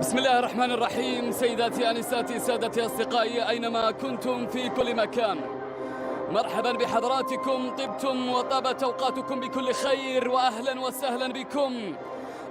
بسم الله الرحمن الرحيم. سيداتي أنساتي سادتي أصدقائي أينما كنتم في كل مكان، مرحبا بحضراتكم، طبتم وطابت أوقاتكم بكل خير، وأهلا وسهلا بكم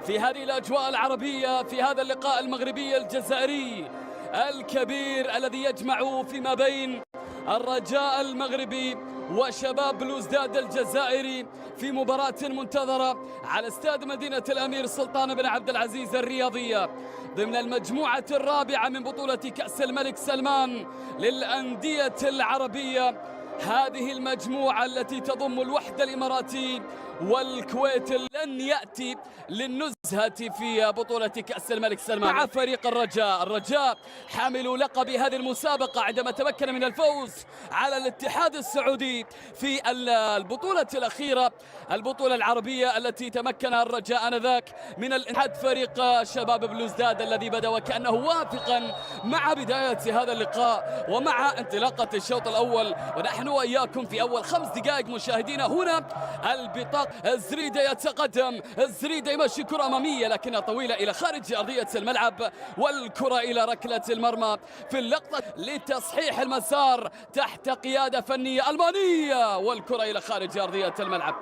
في هذه الأجواء العربية، في هذا اللقاء المغربي الجزائري الكبير الذي يجمع فيما بين الرجاء المغربي وشباب بلوزداد الجزائري في مباراة منتظرة على استاد مدينة الأمير سلطان بن عبد العزيز الرياضية ضمن المجموعة الرابعة من بطولة كأس الملك سلمان للأندية العربية. هذه المجموعة التي تضم الوحدة الإماراتي والكويت لن يأتي للنزهة في بطولة كأس الملك سلمان مع فريق الرجاء حامل لقب هذه المسابقة عندما تمكن من الفوز على الاتحاد السعودي في البطولة الأخيرة، البطولة العربية التي تمكن الرجاء آنذاك من الانحاد فريق شباب بلوزداد الذي بدأ وكأنه وافقا مع بداية هذا اللقاء ومع انطلاقة الشوط الأول. ونحن وإياكم في أول 5 دقائق مشاهدينا هنا البطاق الزريدة يتقدم، الزريدة يمشي كرة أمامية لكنها طويلة إلى خارج أرضية الملعب، والكرة إلى ركلة المرمى في اللقطة لتصحيح المسار تحت قيادة فنية ألمانية، والكرة إلى خارج أرضية الملعب.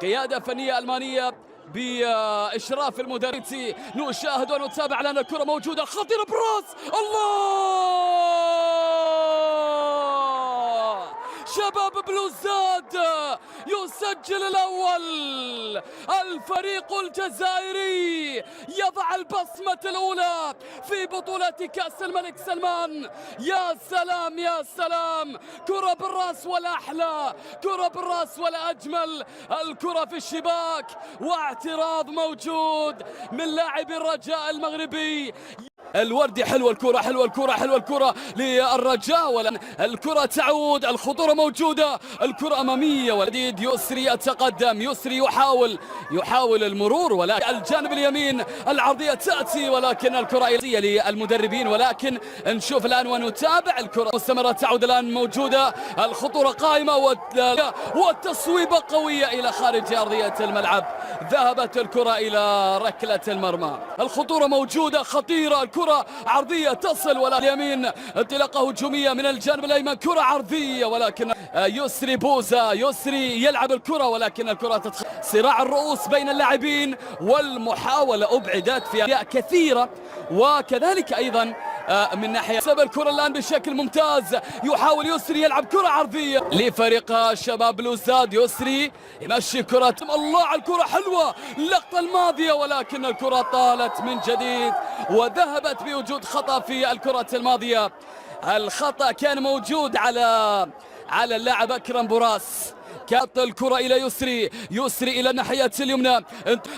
قيادة فنية ألمانية بإشراف المدرب. نشاهد ونتابع لأن الكرة موجودة خطيرة براس الله، شباب بلوزداد يسجل الأول، الفريق الجزائري يضع البصمة الأولى في بطولة كأس الملك سلمان. يا سلام يا سلام، كرة بالراس ولا أحلى، كرة بالراس ولا أجمل، الكرة في الشباك واعتراض موجود من لاعب الرجاء المغربي. الوردي حلوة الكرة، حلوة الكرة، حلوة الكرة للرجاء، ولا الكرة تعود، الخطورة موجودة، الكرة أمامية والجديد يسري يتقدم، يسري يحاول المرور، ولكن الجانب اليمين العرضية تأتي ولكن الكرة إلى للمدربين. ولكن نشوف الآن ونتابع، الكرة مستمرة تعود الآن موجودة، الخطورة قائمة والتصويبة قوية إلى خارج أرضية الملعب، ذهبت الكرة إلى ركلة المرمى، الخطورة موجودة خطيرة، الكرة عرضية تصل ولا اليمين، انطلاقة هجومية من الجانب الأيمن، كرة عرضية ولكن يسري بوزا، يسري يلعب الكرة ولكن الكرة صراع الرؤوس بين اللاعبين والمحاولة أبعدت في أشياء كثيرة، وكذلك أيضا من ناحية سب الكرة الآن بشكل ممتاز، يحاول يسري يلعب كرة عرضية لفريق شباب بلوزداد، يسري يمشي كرة، الله على الكرة حلوة، اللقطة الماضية ولكن الكرة طالت من جديد وذهبت بوجود خطأ في الكرة الماضية. الخطأ كان موجود على اللاعب أكرم بوراس، كانت الكرة إلى يسري إلى الناحية اليمنى،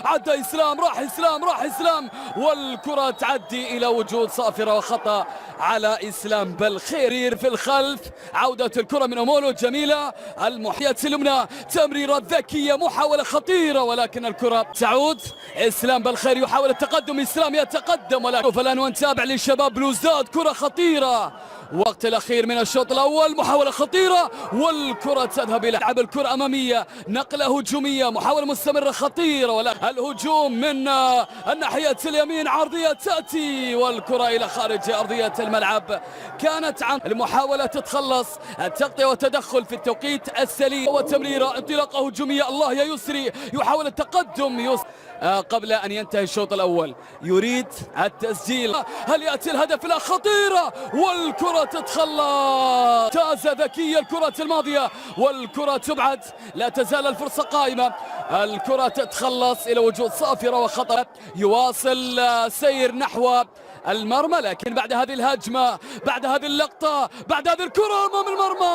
عدى إسلام، راح إسلام والكرة تعدي إلى وجود صافرة وخطأ على إسلام بالخير في الخلف. عودة الكرة من أمولو جميلة، المحية اليمنى، تمريرة ذكية، محاولة خطيرة ولكن الكرة تعود. إسلام بالخير يحاول التقدم، إسلام يتقدم ولكن فلان ونتابع لشباب بلوزداد، كرة خطيرة، وقت الأخير من الشوط الأول، محاولة خطيرة والكرة تذهب إلى لعب الكرة أمامية، نقلة هجومية، محاولة مستمرة خطيرة ولكن الهجوم من الناحية اليمين، عرضية تأتي والكرة إلى خارج أرضية الملعب. كانت عن المحاولة تتخلص، التغطية والتدخل في التوقيت السليم وتمريرة، انطلاقة هجومية، الله يا يسري يحاول التقدم قبل أن ينتهي الشوط الأول، يريد التسجيل، هل يأتي الهدف؟ لا، خطيرة والكرة تتخلص، تازة ذكية الكرة الماضية والكرة تبعد، لا تزال الفرصة قائمة، الكرة تتخلص إلى وجود صافرة وخطأ، يواصل سير نحو المرمى لكن بعد هذه الهجمة، بعد هذه اللقطة، بعد هذه الكرة أمام المرمى،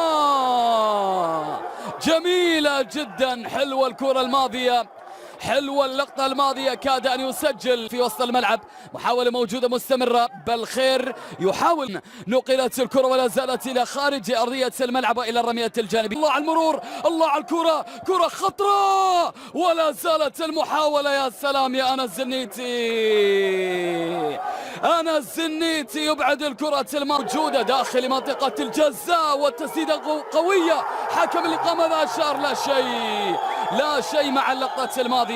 جميلة جدا، حلوة الكرة الماضية، حلوة اللقطة الماضية، كاد أن يسجل في وسط الملعب، محاولة موجودة مستمرة، بالخير يحاول، نقلت الكرة ولا زالت إلى خارج أرضية الملعب إلى الرمية الجانبية، الله على المرور، الله على الكرة، كرة خطرة ولا زالت المحاولة، يا سلام يا أنس الزنيتي يبعد الكرة الموجودة داخل منطقة الجزاء والتسديدة قوية، حكم الإقامة ما أشار، لا شيء مع اللقطة الماضية.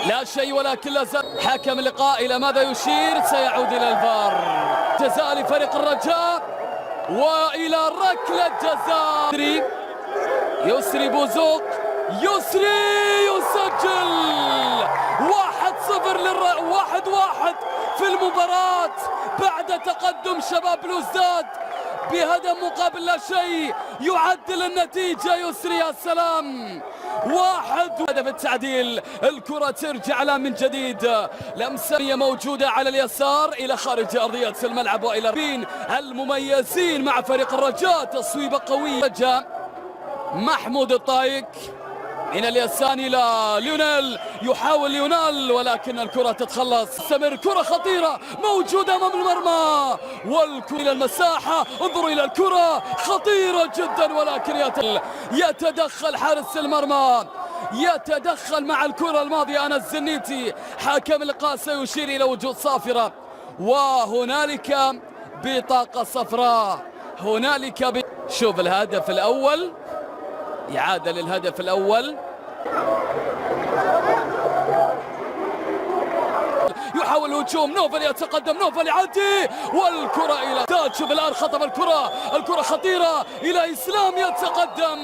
لا شيء، ولكن لا زال حكم اللقاء إلى ماذا يشير؟ سيعود إلى الفار. جزاء لفريق الرجاء وإلى ركلة جزاء. يسري بوزوق، يسري يسجل 1-0 1-1 في المباراة بعد تقدم شباب بلوزداد بهدف مقابل لا شيء. يعدل النتيجة يسري، يا سلام. 1 هدف التعديل. الكرة ترجع الآن من جديد، لمسة موجودة على اليسار إلى خارج أرضية الملعب وإلى اللاعبين المميزين مع فريق الرجاء. تصويبة قوية. محمود الطايق من اليسار إلى ليونيل، يحاول ليونيل ولكن الكرة تتخلص. استمر، كرة خطيرة موجودة أمام المرمى والكرة إلى المساحة. انظروا إلى الكرة خطيرة جدا، ولكن يتدخل حارس المرمى، يتدخل مع الكرة الماضية أنس الزنيتي. حكم اللقاء سيشير إلى وجود صافرة، وهنالك بطاقة صفراء. هنالك شوف الهدف الأول، إعادة للهدف الأول. يحاول الهجوم، نوفل يتقدم، نوفل يعدي والكرة إلى تاج. شوف الآن خطف الكرة خطيرة إلى إسلام يتقدم،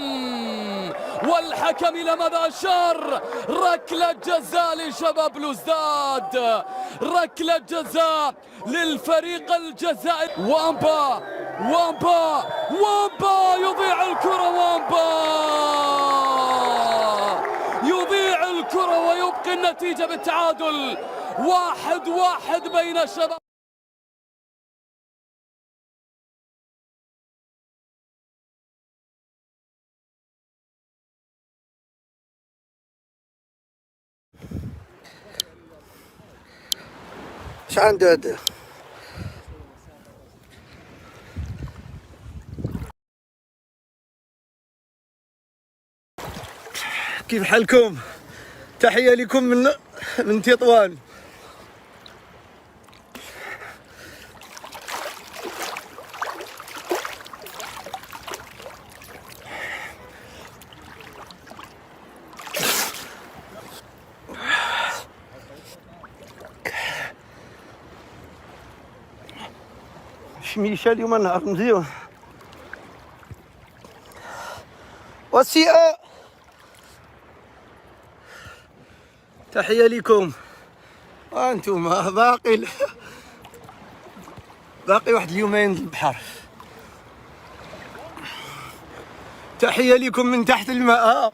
والحكم إلى ماذا أشار؟ ركلة جزاء لشباب بلوزداد، ركلة جزاء للفريق الجزائري. وامبا يضيع الكرة، وامبا يضيع الكرة ويبقي النتيجة بالتعادل 1-1 بين شباب. ايش عنده هذا؟ كيف حالكم؟ تحية لكم من تطوان. شميشة اليوم النهار مزيون. وسيئة، تحية لكم. وانتم باقي واحد اليومين للبحر. تحية لكم من تحت الماء.